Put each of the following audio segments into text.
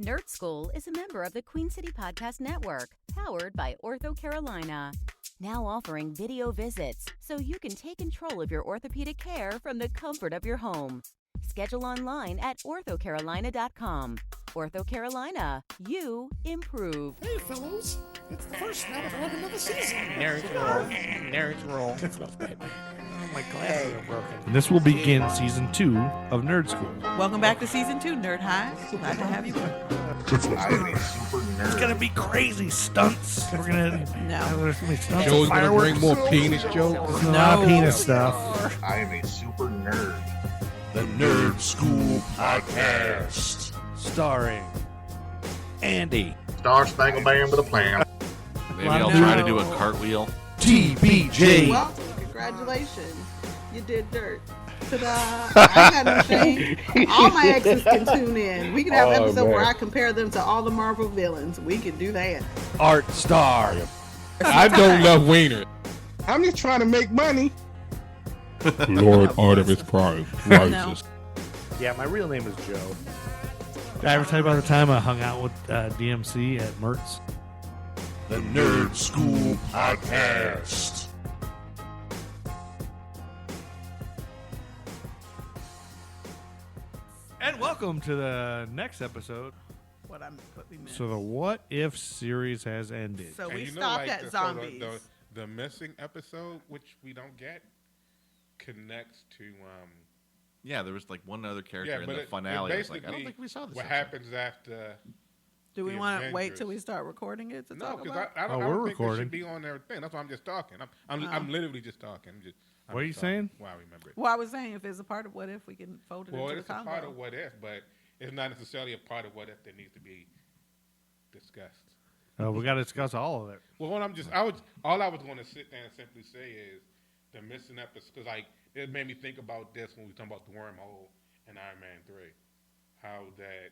Nerd Skool is a member of the Queen City Podcast Network, powered by OrthoCarolina. Now offering video visits, so you can take control of your orthopedic care from the comfort of your home. Schedule online at orthocarolina.com. OrthoCarolina, you improve. Hey, fellows. It's the first night of another season. Nerds roll. Nerds roll. My glasses are broken. And this will begin season 2 of Nerd Skool. Welcome back to season 2, Nerd High. Glad to have you. It's gonna be crazy stunts. We're gonna there's gonna be stunts. Joe's gonna Fireworks. bring more penis jokes. There's a lot of penis stuff. I am a super nerd. The Nerd Skool Podcast. Starring Andy, Star Spangled Band with a plan. Maybe I'll try to do a cartwheel. TBJ, Welcome. Congratulations. You did dirt. Ta-da. I ain't got no shame. All my exes can tune in. We can have an episode where I compare them to all the Marvel villains. We can do that. Artstar, I don't love Wiener. I'm just trying to make money. Lord Artemis Prime rises. Yeah, my real name is Joe. Did I ever tell you about the time I hung out with DMC at Mertz? The Nerd Skool Podcast. And welcome to the next episode. What we missed. So the What If series has ended. So And we you know, stopped like, at zombies. The missing episode, which we don't get, connects to Yeah, there was like one other character yeah, in but the it finale. I was like, I don't basically think we saw this. what episode. happens after. Do we the want to wait Avengers. till we start recording it to No, talk because about? I Oh, don't we're think it recording. should be on their thing. That's why I'm just talking. I'm literally just talking. I'm What are you just talking. saying? Well, I remember it. Well, I was saying if it's a part of what if, we can fold it Well, into it's the a combo. part of what if, but it's not necessarily a part of what if that needs to be discussed. We got to discuss all of it. Well, what all I was going to sit there and simply say is the missing episode, because like it made me think about this when we were talking about the wormhole in Iron Man 3, how that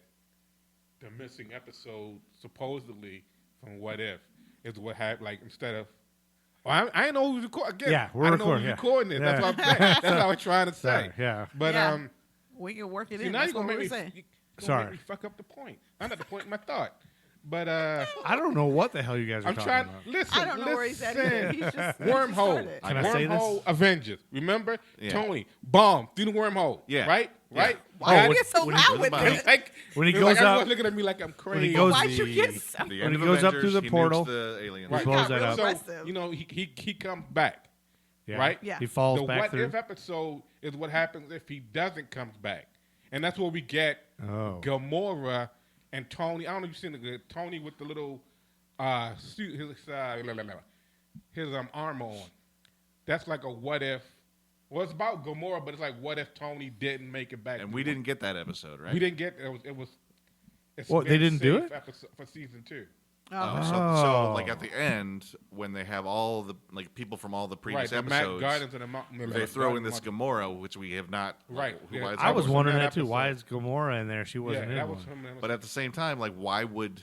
the missing episode supposedly from What If is what happened. Like instead of, I didn't know who was recording. Again, Yeah, we're I didn't know recording, who yeah. was recording this. That's Yeah. what I'm saying. That's what I was trying to say. Sorry, yeah. But Yeah. We can work it see, in. now That's you're what gonna we make were me. saying. You're gonna Sorry. make me fuck up the point. I'm not the point in my thought. But I don't know what the hell you guys are I'm talking trying. about. Listen, I don't know where he's at either. He's just Wormhole. started. Can I say this? Wormhole Avengers. Remember? Yeah. Tony, bomb through the wormhole. Yeah. Right? Yeah. Right? Why Got you it? get so when he loud goes with by- it? Like, When he it's goes like everyone's out- looking at me like I'm crazy. when he goes Why'd you the- get so? The When end he of goes up Avengers, through the he nukes portal, the aliens. Right. blows got that real up. So, aggressive. you know, he comes back. Yeah. Right? Yeah. He falls The back what through. if episode is what happens if he doesn't come back. And that's where we get Oh. Gamora and Tony. I don't know if you've seen the Tony with the little suit, his armor on. That's like a what if. Well, it's about Gamora, but it's like what if Tony didn't make it back? And we didn't get that episode, right? We didn't get it. It's What, they been didn't do safe it? episode for season 2. Oh, so Oh. like at the end, when they have all the like people from all the previous Right, the episodes, Guardians of the Mountain. they throw in this Gamora, which we have not. Right, who- yeah. why is I that- was in wondering that that too. Why is episode. Gamora in there? She wasn't Yeah, in that one. was from. But at the same time, like, why would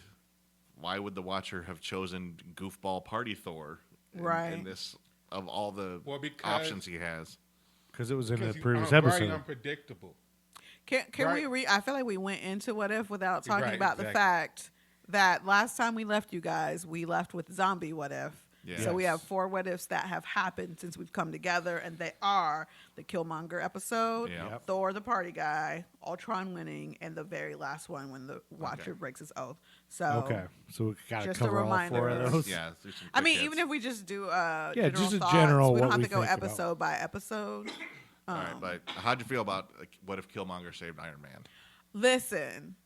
the Watcher have chosen goofball party Thor? Right. In this of all the Well, because- options he has. Because it was in the because he's previous very episode. unpredictable. Can Right. we I feel like we went into what if without talking Right, about the exactly. fact that last time we left you guys, we left with zombie what if. Yeah. So we Yes. have 4 what ifs that have happened since we've come together, and they are the Killmonger episode, Yeah. Yep. Thor the party guy, Ultron winning, and the very last one when the Watcher breaks his oath. So Okay, so we got to Just a cover all reminder. 4 of those. Yeah. there's some I quick mean, hits. even if we just do just a thoughts, general we don't what have we to go think about. episode by episode. All right, but how'd you feel about like, what if Killmonger saved Iron Man? Listen,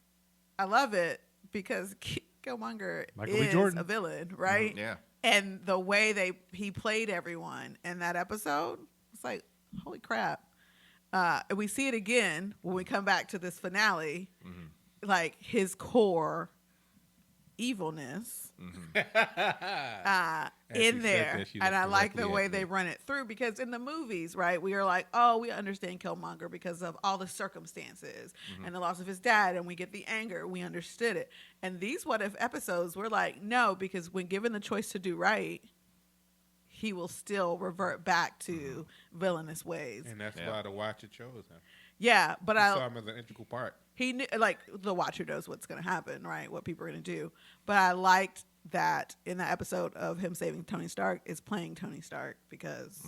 I love it because Killmonger Michael B. is Jordan. a villain, right? Yeah. And the way he played everyone in that episode, it's like, holy crap. And we see it again when we come back to this finale, like his core evilness As she in said there. that, she And I looked like the directly way at they me. run it through, because in the movies, right, we are like, oh, we understand Killmonger because of all the circumstances and the loss of his dad, and we get the anger. We understood it. And these what if episodes, we're like, no, because when given the choice to do right, he will still revert back to villainous ways. And that's Yeah. why the Watcher chose him. Yeah, but I saw him as an integral part. he knew, like, the watcher knows what's going to happen, right? What people are going to do. But I liked that in that episode of him saving Tony Stark is playing Tony Stark because,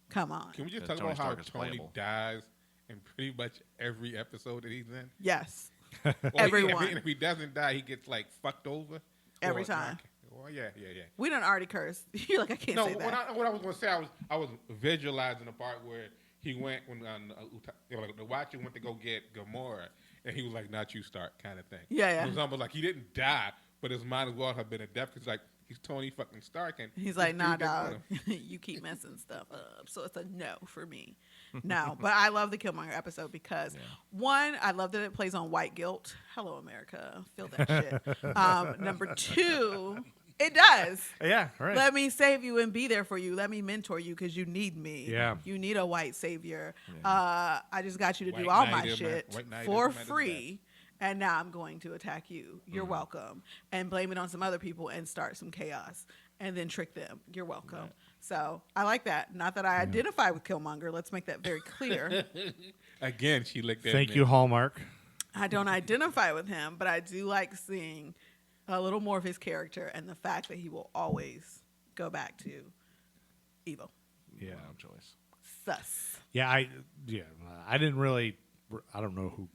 come on. Can we just Yeah, talk Tony about how Stark is Tony playable. dies in pretty much every episode that he's in? Yes. Or Everyone. if he doesn't die, he gets like fucked over Every Or- time. Well, yeah. We done already cursed. You're like, I can't No, say that. what I was going to say, I was visualizing the part where he went when the Watcher went to go get Gamora, and he was like, "Not you, Stark," kind of thing. Yeah. It was almost like he didn't die, but his mind as well have been a death. Because like he's Tony fucking Stark, and He's this like, dude nah, doesn't dog. You keep messing stuff up. So it's a no for me. No. But I love the Killmonger episode because, one, I love that it plays on white guilt. Hello, America. Feel that shit. Number two, it does. Yeah, right. Let me save you and be there for you. Let me mentor you because you need me. Yeah. You need a white savior. I just got you to do White all knight my him, shit white knight for him at his free. And now I'm going to attack you. You're welcome. And blame it on some other people and start some chaos. And then trick them. You're welcome. So I like that. Not that I identify with Killmonger. Let's make that very clear. Again, she licked that. Thank man. you, Hallmark. I don't identify with him, but I do like seeing a little more of his character and the fact that he will always go back to evil. Yeah. No choice. Sus. Yeah, I didn't really. I don't know who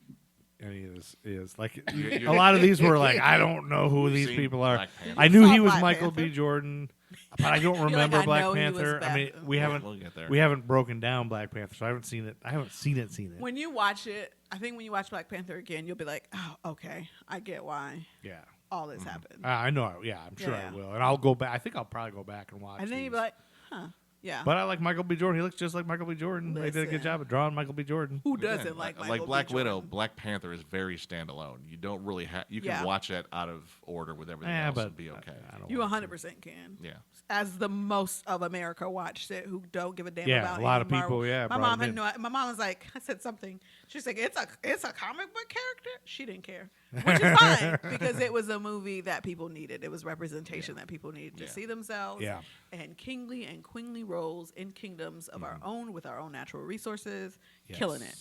any of this is. Like You- a lot of these were like, I don't know who You've these seen people are. Black Panther? I knew saw he was Black Michael Panther? B. Jordan, but I don't like, remember I Black know he was Panther. I mean, Bat- we Yeah. haven't We'll get there. we haven't broken down Black Panther, so I haven't seen it. I haven't seen it. When you watch it, I think when you watch Black Panther again, you'll be like, oh, okay, I get why Yeah. all this happened. I know. Yeah, I'm sure Yeah. I will, and I'll go back. I think I'll probably go back and watch. And then these. you'll be like, huh, yeah. But I like Michael B. Jordan. He looks just like Michael B. Jordan. They did a Listen. good job of drawing Michael B. Jordan. Who doesn't Again, like like Michael Black B. Widow, Jordan? Black Panther is very standalone. You don't really have. You can Yeah. watch it out of order with everything Yeah, else but and be okay. I don't You want 100% can. Yeah. As the most of America watched it, who don't give a damn Yeah, about a lot any of people, Marvel. yeah, My brought mom him had in. no. My mom was like, I said something. She's like, it's a comic book character. She didn't care, which is fine because it was a movie that people needed. It was representation that people needed to Yeah. see themselves. Yeah. And kingly and queenly roles in kingdoms of our own with our own natural resources, Yes. killing it.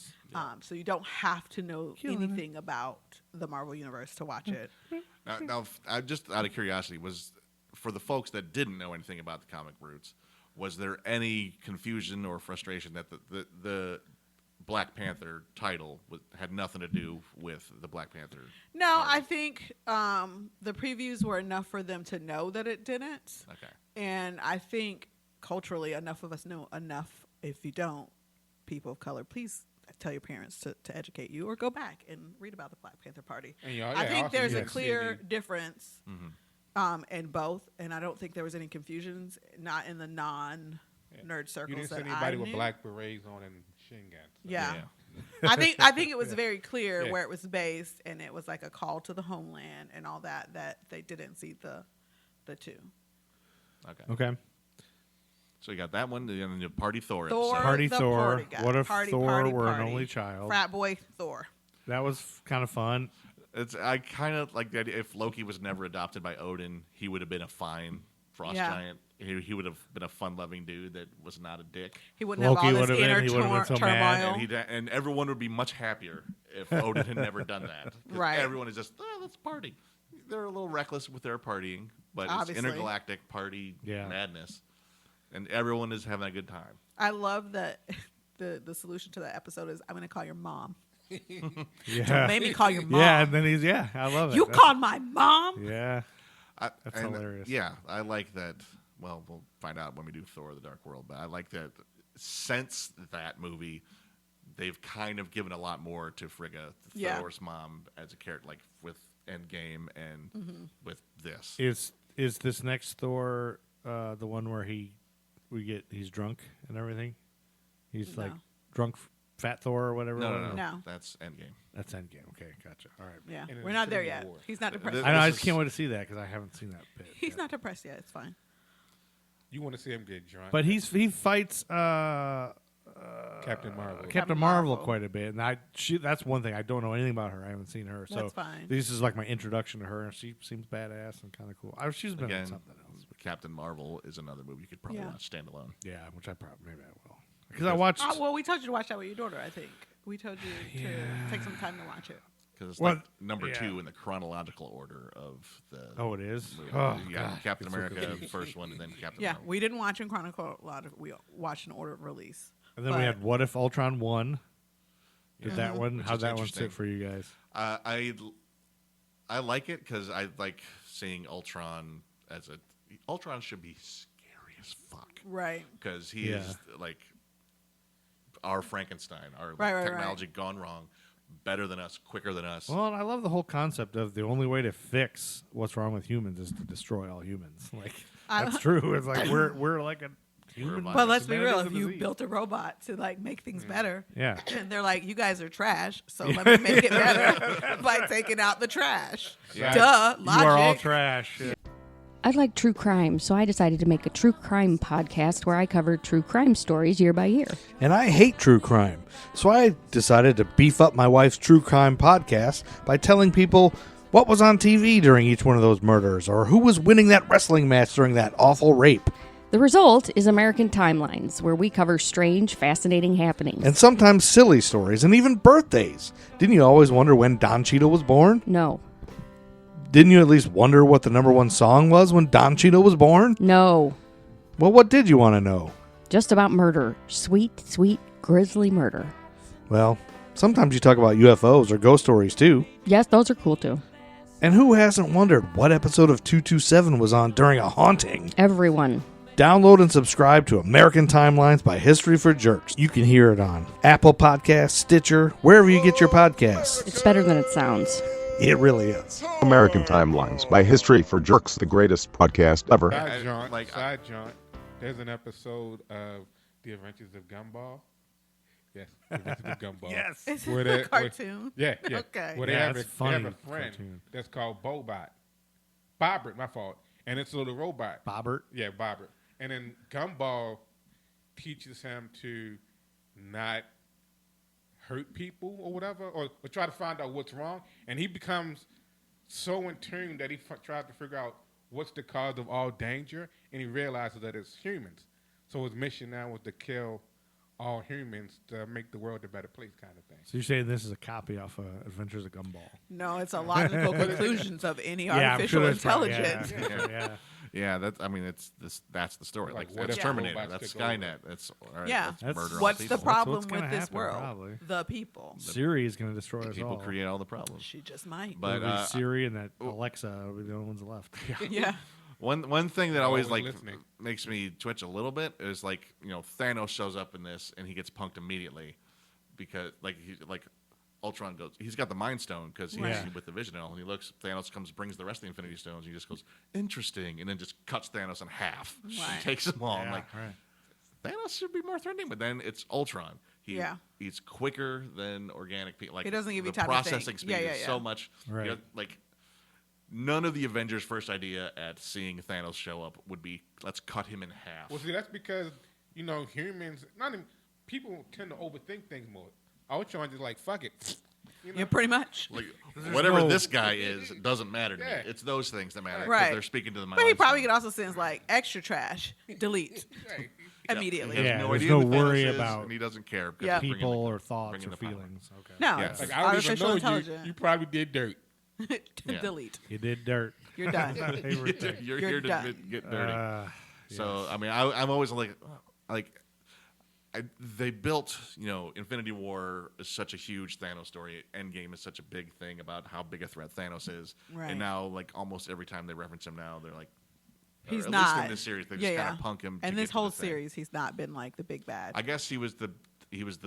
So you don't have to know Killing it. anything about the Marvel universe to watch it. Now, just out of curiosity, was for the folks that didn't know anything about the comic roots, was there any confusion or frustration that the Black Panther title had nothing to do with the Black Panther? No, I think the previews were enough for them to know that it didn't. Okay. And I think culturally, enough of us know enough. If you don't, people of color, please tell your parents to educate you or go back and read about the Black Panther Party. And y'all- I yeah, think also there's you a didn't see clear any- difference in both. And I don't think there was any confusions, not in the non-nerd circles You didn't see that anybody I with knew. black berets on and shin guns. Yeah. Yeah. I think it was very clear Yeah. where it was based, and it was like a call to the homeland and all that they didn't see the two. Okay. Okay. So you got that one, and then the Party Thor. Thor, episode. Party the Thor. party guy. What if Party, Thor party, were an party. only child? Frat boy Thor. That was kind of fun. I kind of like the idea. If Loki was never adopted by Odin, he would have been a fine frost Yeah. giant. He would have been a fun-loving dude that was not a dick. He wouldn't Loki have all this would've been- inner he would've been so turmoil. mad, And everyone would be much happier if Odin had never done that. 'Cause Right. Everyone is just, let's party. They're a little reckless with their partying, but Obviously. it's intergalactic party madness. And everyone is having a good time. I love that the solution to that episode is I'm going to call your mom. Yeah. Made me call your mom. Yeah, and then I love it. You That's- called my mom? Yeah. That's hilarious. Yeah, I like that. Well, we'll find out when we do Thor: The Dark World. But I like that since that movie, they've kind of given a lot more to Frigga, Yeah. Thor's mom, as a character, like with Endgame and Mm-hmm. with this. Is this next Thor the one where he's drunk and everything? He's like No. drunk fat Thor or whatever. No. No. That's Endgame. That's Endgame. Okay, gotcha. All right. Yeah. And We're not there Infinity yet. War. He's not depressed. Th- I know. I This just is- can't wait to see that because I haven't seen that bit. He's yet. not depressed yet. It's fine. You want to see him get drunk? But he fights Captain Marvel. Captain Marvel Marvel. quite a bit, and that's one thing I don't know anything about her. I haven't seen her, so That's fine. this is like my introduction to her, and she seems badass and kind of cool. She's been in Again, something else. Captain Marvel is another movie you could probably Yeah. watch standalone. Yeah, which I probably maybe I will because I watched. Well, we told you to watch that with your daughter, I think. We told you to take some time to watch it. Because it's What? like number Yeah. 2 in the chronological order of the. Oh, it is. movie. Oh, you got God. Captain It's so America, confusing. the first one, and then Captain Yeah, America. we didn't watch in chronicle a lot of. We watched in order of release. And then we But- had What If Ultron won? Did that one? Which How'd is that one interesting. sit for you guys? I like it because I like seeing Ultron as a. Ultron should be scary as fuck Right. because he Yeah. is like our Frankenstein, our like, Right, right, technology gone wrong, better than us, quicker than us. Well, and I love the whole concept of the only way to fix what's wrong with humans is to destroy all humans. Like that's true. It's like we're like a human. But But let's be Humanity real. is a If you disease. built a robot to like make things better, Yeah. and they're like, "You guys are trash," so let me make it better by taking out the trash. Yeah. Duh, You logic. are all trash. Yeah. I like true crime, so I decided to make a true crime podcast where I cover true crime stories year by year. And I hate true crime. So I decided to beef up my wife's true crime podcast by telling people what was on TV during each one of those murders or who was winning that wrestling match during that awful rape. The result is American Timelines, where we cover strange, fascinating happenings. And sometimes silly stories and even birthdays. Didn't you always wonder when Don Cheadle was born? No. Didn't you at least wonder what the #1 song was when Don Cheadle was born? No. Well, what did you want to know? Just about murder. Sweet, sweet, grisly murder. Well, sometimes you talk about UFOs or ghost stories too. Yes, those are cool too. And who hasn't wondered what episode of 227 was on during a haunting? Everyone. Download and subscribe to American Timelines by History for Jerks. You can hear it on Apple Podcasts, Stitcher, wherever you get your podcasts. It's better than it sounds. It really is. American Timelines by History for Jerks, the greatest podcast ever. Side jaunt. There's an episode of The Adventures of Gumball. Yes, The Adventures of Gumball. Yes. It's Where a they- cartoon. Yeah. Okay. Where they, Yeah, have it's a, funny they have a friend cartoon. that's called Bobbert, my fault. And it's a little robot. Bobbert. Yeah, Bobbert. And then Gumball teaches him to not hurt people or whatever, or try to find out what's wrong. And he becomes so in tune that he tries to figure out what's the cause of all danger, and he realizes that it's humans. So his mission now was to kill all humans to make the world a better place, kind of thing. So you're saying this is a copy off Adventures of Gumball? No, it's a logical conclusions of any Yeah, I'm artificial sure that's probably- intelligence. Yeah. Yeah, that's. I mean, that's the story. Like, Like, what that's if Terminator. robots That's took over? Skynet. That's all right, Yeah. That's murder. all What's the people. problem what's gonna with this happen, world? probably. The people. Siri is going to destroy us People all. create all the problems. She just might. But It'll be Siri and that Alexa will be the only ones left. yeah. one thing that always Always like listening. makes me twitch a little bit is like Thanos shows up in this and he gets punked immediately because like Ultron goes, he's got the Mind Stone because he's Right. with the Vision and he looks, Thanos comes, brings the rest of the Infinity Stones, and he just goes, interesting, and then just cuts Thanos in half. Right. He takes them all. I'm Yeah, like, right. Thanos should be more threatening, but then it's Ultron. Yeah. He's quicker than organic people. Like He doesn't give you the time to think. processing speed Yeah, yeah, is yeah. so much. Right. Like none of the Avengers' first idea at seeing Thanos show up would be, let's cut him in half. Well, see, that's because humans, not even people, tend to overthink things more. Ultron just like fuck it. Yeah, pretty much. Like, whatever no- this guy is, it doesn't matter to Yeah. me. It's those things that matter because Right. they're speaking to the mind. But he probably could also send like extra trash, delete immediately. He has Yeah, no there's idea no who Thanos worry is, about and he doesn't care. 'cause Yeah. he's bringing People the- or thoughts bringing or the power. feelings. Okay. No, Yeah. it's Like, I don't even artificial know intelligence. you probably did dirt. Yeah. Delete. You did dirt. You're done. My favorite thing. You're You're here done. to get dirty. So yes. I mean, I'm always like they built, Infinity War is such a huge Thanos story. Endgame is such a big thing about how big a threat Thanos is, Right. and now like almost every time they reference him now, they're like, or He's at not. least in this series, they just kind of punk him. to And get this to the whole thing. series, he's not been like the big bad. I guess he was the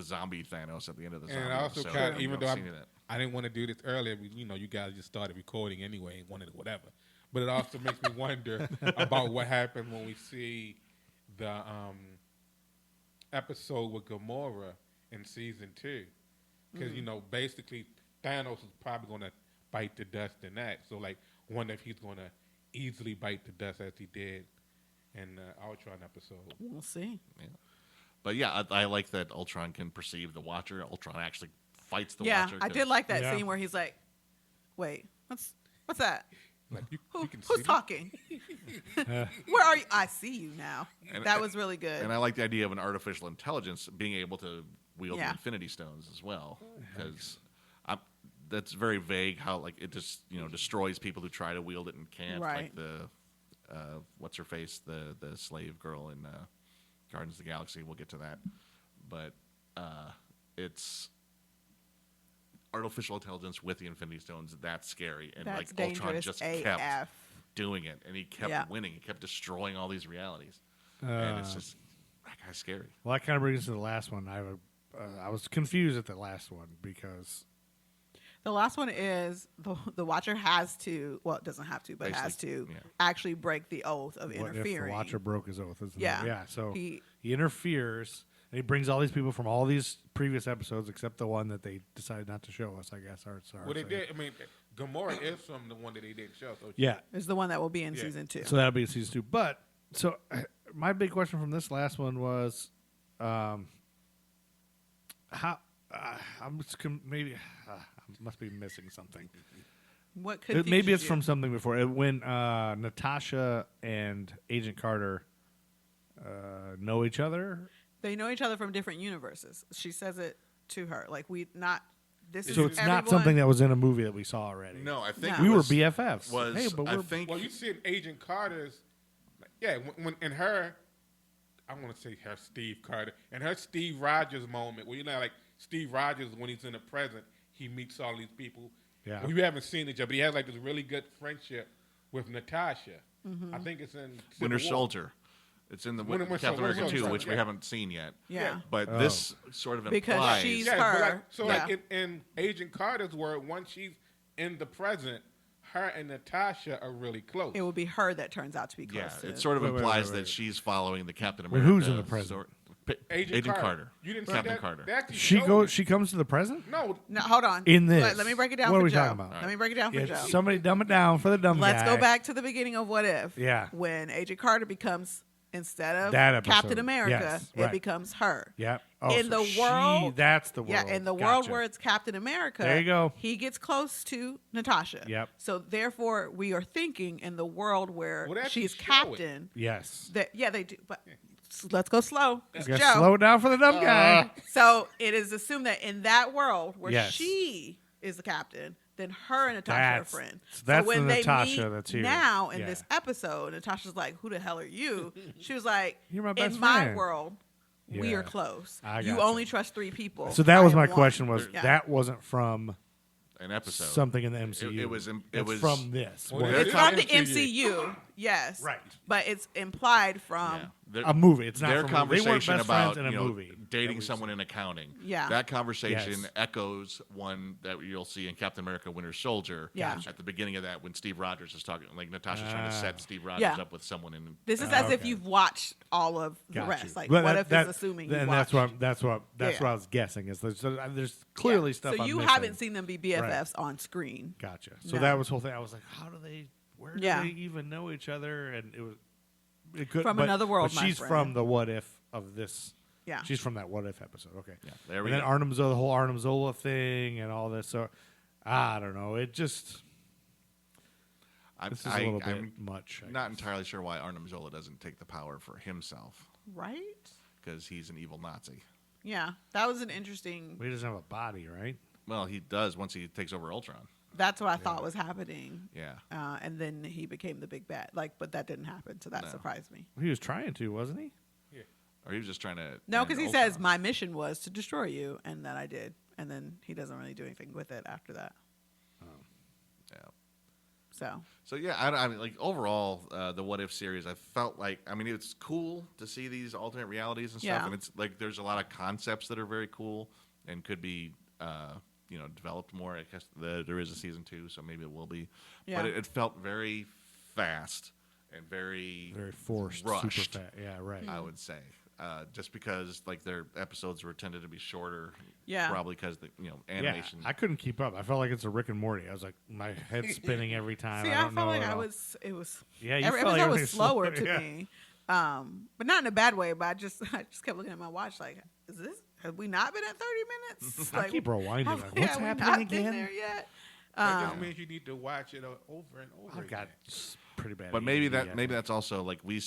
zombie Thanos at the end of the zombie. And I also episode. kind of, You even don't though see any of that. I didn't want to do this earlier, but, you guys just started recording anyway and wanted whatever. But it also makes me wonder about what happened when we see the episode with Gamora in season 2. Because, basically Thanos is probably going to bite the dust in that. So, like, wonder if he's going to easily bite the dust as he did in the Ultron episode. We'll see. But yeah, I like that Ultron can perceive the Watcher. Ultron actually fights the Yeah, Watcher. I did 'cause- like that Yeah. scene where he's like, "Wait, what's that? Like, you can see Who's me? talking? Where are you? I see you now." And- That was really good. And I like the idea of an artificial intelligence being able to wield the Yeah. Infinity Stones as well, because that's very vague. How like it just destroys people who try to wield it and can't. Right. Like the what's her face, the slave girl in Guardians of the Galaxy. We'll get to that, but it's artificial intelligence with the Infinity Stones. That's scary, and That's like Ultron dangerous just AF. kept doing it, and he kept Yeah. winning. He kept destroying all these realities, and it's just that guy's scary. Well, that kind of brings us to the last one. I was confused at the last one because The last one is the Watcher has to, well, it doesn't have to, but has to actually break the oath of what if interfering. the Watcher broke his oath? Isn't Yeah. it? Yeah. So He- he interferes, and he brings all these people from all these previous episodes, except the one that they decided not to show us. I guess Artstar. Well, they did. I mean, Gamora is from the one that they didn't show. So Yeah. Is the one that will be in season 2. So that'll be in season 2. But so my big question from this last one was, how I'm just maybe I must be missing something. What could Maybe it's from something before when Natasha and Agent Carter know each other. They know each other from different universes. She says it to her. Like, this is So it's not everyone- something that was in a movie that we saw already. No, I think No. we it were was, BFFs. Was hey, but I we're think Well, you see in Agent Carter's, when in her, I want to say her Steve Carter, and her Steve Rogers moment, where like Steve Rogers, when he's in the present, he meets all these people. Yeah. Well, you haven't seen each other, but he has like this really good friendship with Natasha. I think it's in Winter Civil War. Soldier. It's in the Winter Captain America Soldier, 2, which we yeah. haven't seen yet. Yeah. But this sort of Because implies she's Yeah, her. but like, so Yeah. like in Agent Carter's word, once she's in the present, her and Natasha are really close. It will be her that turns out to be close yeah, to it sort of Wait, wait, implies wait, that wait. she's following the Captain Wait, America. who's in the present? Agent Carter. You didn't see Captain that? Carter. They actually she showed goes. it. She comes to the present No, No, hold on. in this. Let me break it down What for are we Joe. talking about? Let me break it down for Yeah, Joe. somebody dumb it down for the dumb Let's guy. go back to the beginning of What If. Yeah. When Agent Carter becomes, instead of That episode. Captain America, Yes, it right. becomes her. Yeah. Oh, In so the world- that's the world. Yeah, in the Gotcha. world where it's Captain America, There you go. he gets close to Natasha. Yep. So therefore, we are thinking in the world where Well, they actually she's show it. captain. Yes. That they do. But let's go slow. It's Gotta Joe. slow it down for the dumb guy. So it is assumed that in that world where Yes. she is the captain, then her and Natasha That's- are friends. that's so when the they Natasha meet that's here. now in Yeah. this episode, Natasha's like, "Who the hell are you?" She was like, You're my best "In my friend." world, we Yeah. are close. I You gotcha. only trust 3 people. So that I was am my one." question. Was Yeah. that wasn't from An episode. something in the MCU? It was. It It's was from this. Well, What it if- It's They're from the talking to MCU, yes, Right. But it's implied from Yeah. Their- a movie. It's not their from a movie. They weren't conversation best about friends in a movie. dating someone in accounting. Yeah. That conversation Yes. echoes one that you'll see in Captain America: Winter Soldier. Yeah. At the beginning of that, when Steve Rogers is talking, like Natasha's trying to set Steve Rogers Yeah. up with someone in. This is as if okay. you've watched all of the Got rest. you. Like, But what that- if that- it's assuming then you that's watched? what Yeah. I was guessing is there's clearly Yeah. stuff. So I'm you missing. haven't seen them be BFFs on screen. Gotcha. So No. that was the whole thing. I was like, how do they? Where do Yeah. they even know each other? And it was. It could, From but- another world, But my she's friend. from the What If of this. Yeah. She's from that What If episode. Okay. Yeah, there And we then go. Arnim Zola, the whole Arnim Zola thing and all this. So I don't know. It just this is a little bit much. I not guess. entirely sure why Arnim Zola doesn't take the power for himself, Right? because he's an evil Nazi. Yeah. That was an interesting. He doesn't have a body, right? Well, he does once he takes over Ultron. That's what I thought was happening. Yeah. And then he became the big bad. But that didn't happen. So that No. surprised me. He was trying to, wasn't he? Or he was just trying to. No, end because he Ultron. says my mission was to destroy you, and that I did. And then he doesn't really do anything with it after that. Yeah. So yeah, I mean, like overall, the What If series, I felt like, I mean, it's cool to see these alternate realities and stuff, Yeah. and it's like there's a lot of concepts that are very cool and could be, developed more. I guess there is a season 2, so maybe it will be. Yeah. But it felt very fast and very forced, rushed. super fast. Yeah, right. I would say. Just because like their episodes were tended to be shorter, Yeah. probably because the animation. Yeah, I couldn't keep up. I felt like it's a Rick and Morty. I was like, my head's spinning every time. see, I I, don't felt know like at I all. was. It was. Yeah, you every felt like episode was everything's slower slow, to yeah. me. But not in a bad way. But I just kept looking at my watch like, is this? Have we not been at 30 minutes? I Like, keep rewinding. have- Like, what's have we happening not been again? there yet? that just means you need to watch it over and over I've got again. pretty bad. But maybe ADD, I think. that's also like we're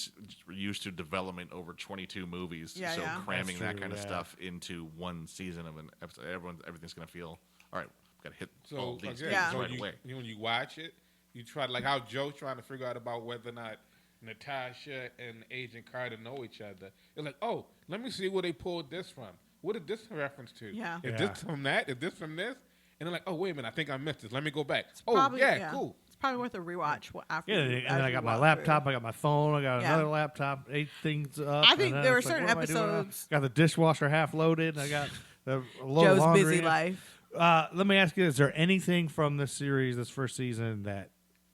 used to development over 22 movies, Yeah, so yeah. cramming That's that true, kind of yeah. stuff into one season of an episode, everything's gonna feel all right. Got to hit So all these again, things Yeah. so right away. when you watch it, you try like how Joe's trying to figure out about whether or not Natasha and Agent Carter know each other. It's like, oh, let me see where they pulled this from. What is this a reference to? Yeah. Is Yeah. this from that? Is this from this? And they're like, oh, wait a minute, I think I missed this. Let me go back. Oh, Probably, yeah, cool. It's probably worth a rewatch. After Yeah, you- and as then I you got my walk laptop, through. I got my phone, I got Yeah. another laptop, 8 things up. I think and then there were it's like, certain what am I doing now? episodes- Got the dishwasher half loaded. I got the load Joe's of laundry. busy life. Let me ask you: is there anything from this series, this first season, that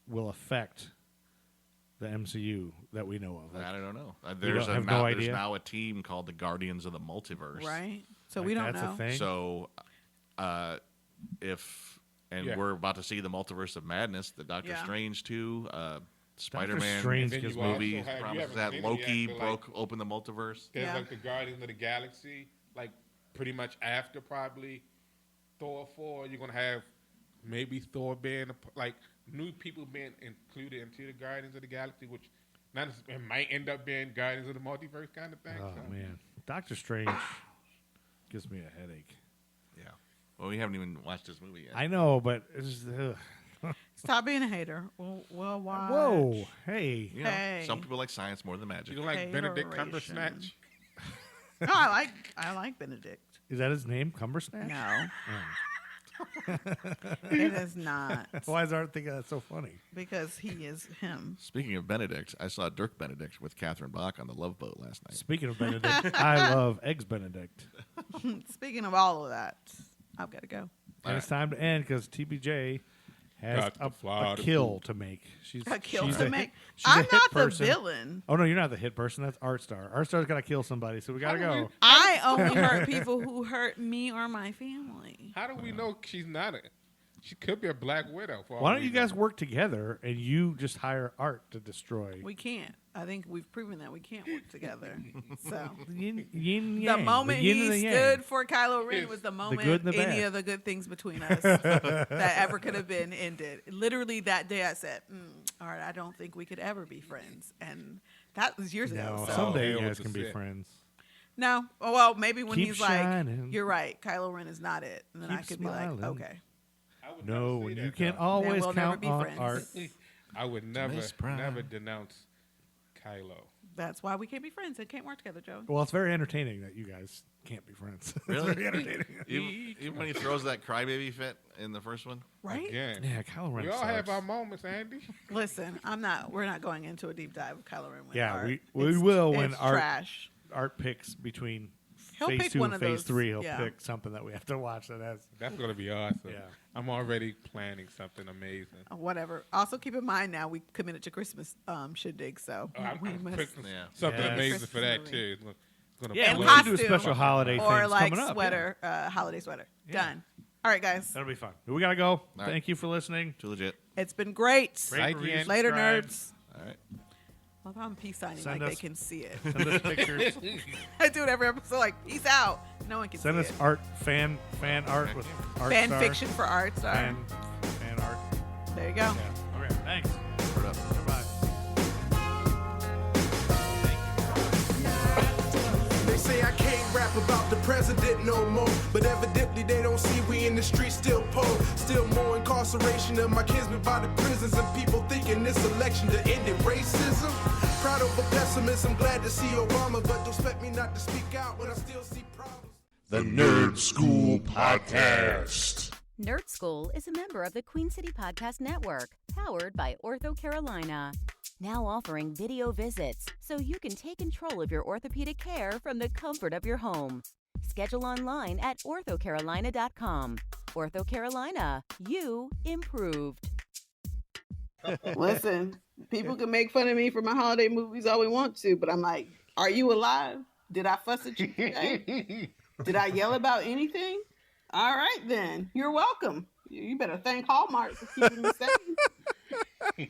will affect the MCU that we know of? I don't know. don't have no There's idea? now a team called the Guardians of the Multiverse. Right. So Like, we don't that's know. a thing. So, Yeah. we're about to see the Multiverse of Madness, the Doctor Yeah. Strange 2, Spider-Man Strange And then gives you me also movie have- you promises haven't that seen it Loki yet, but, like, broke open the multiverse. There's Yeah. like the Guardians of the Galaxy, like pretty much after probably Thor 4, you're going to have maybe Thor being, like, new people being included into the Guardians of the Galaxy, which not it might end up being Guardians of the Multiverse kind of thing. Oh so. man, Doctor Strange gives me a headache. Yeah. Well, we haven't even watched this movie yet. I know, but it's just, Stop being a hater. We'll watch. whoa, hey, You know, Hey. some people like science more than magic. You don't like Benedict Hateration. Cumberbatch? No, I like Benedict. is that his name, Cumbersnatch? No. It is not. Why is Art thinking that's so funny? Because he is him. Speaking of Benedict, I saw Dirk Benedict with Catherine Bach on the Love Boat last night. Speaking of Benedict, I love Eggs Benedict. Speaking of all of that, I've got to go. And it's time to end because TBJ has Got to fly a to kill to make. She's A kill she's to a make. She's a I'm hit not the person. villain. Oh no, you're not the hit person. That's Artstar. Artstar's got to kill somebody, so we got to go. I only hurt people who hurt me or my family. How do we know she's not she could be a Black Widow. For all Why don't we you guys know. work together and you just hire Art to destroy? We can't. I think we've proven that we can't work together. So Yin, the yang, moment the yin and the he yang. stood for Kylo Ren was the moment good and the any bad. of the good things between us that ever could have been ended. Literally that day, I said, "All right, I don't think we could ever be friends," and that was years ago. No, So. someday Hell you with guys can the be Sith. friends. No, well, maybe when Keep he's shining. like, "You're right, Kylo Ren is not it," and then I Keep could be smiling. like, "Okay." I would No, never say and that, you can't though. always we'll never count be on friends. Art. I would never, Miss Prime. never denounce Kylo. That's why we can't be friends and can't work together, Joe. Well, it's very entertaining that you guys can't be friends. Really? It's very entertaining. Even when he throws that crybaby fit in the first one. Right? Again. Yeah, Kylo Ren We all sucks. have our moments, Andy. Listen, we're not going into a deep dive of Kylo Ren with Yeah, Art. we It's- will when it's Art trash. Art picks between He'll phase pick 2 one and of phase those, 3. He'll yeah. pick something that we have to watch that has. That's going to be awesome. Yeah. I'm already planning something amazing. Whatever. Also, keep in mind now we committed to Christmas shindig, so I'm we must. picking Yeah. something Yes. amazing for that, Christmas too. It's gonna Yeah, And we blow- should do a costume. special holiday Or things like coming up. sweater, holiday sweater. Yeah. Done. All right, guys. That'll be fun. We got to go. right. Thank you for listening. Too legit. It's been great. Great Like reviews, and Later, subscribe. nerds. All right. Love how I'm peace signing Send like us- they can see it. Send us pictures. I do it every episode like, peace out. No one can Send see us it. art fan art with Artstar. Fan fiction for Artstar. Fan art. There you go. Yeah. Okay. Thanks. Word up. Goodbye. They say I can't rap about the president no more, but evidently they don't see we in the streets still poor. Still more incarceration of my kinsmen by the prisons, and people thinking this election to end it racism. Proud of a pessimism, glad to see Obama, but don't expect me not to speak out when I still see problems. The Nerd School Podcast. Nerd School is a member of the Queen City Podcast Network, powered by Ortho Carolina. Now offering video visits so you can take control of your orthopedic care from the comfort of your home. Schedule online at orthocarolina.com. Ortho Carolina, you improved. Listen, people can make fun of me for my holiday movies all we want to, but I'm like, are you alive? Did I fuss at you today? Did I yell about anything? All right, then. You're welcome. You better thank Hallmark for keeping me safe.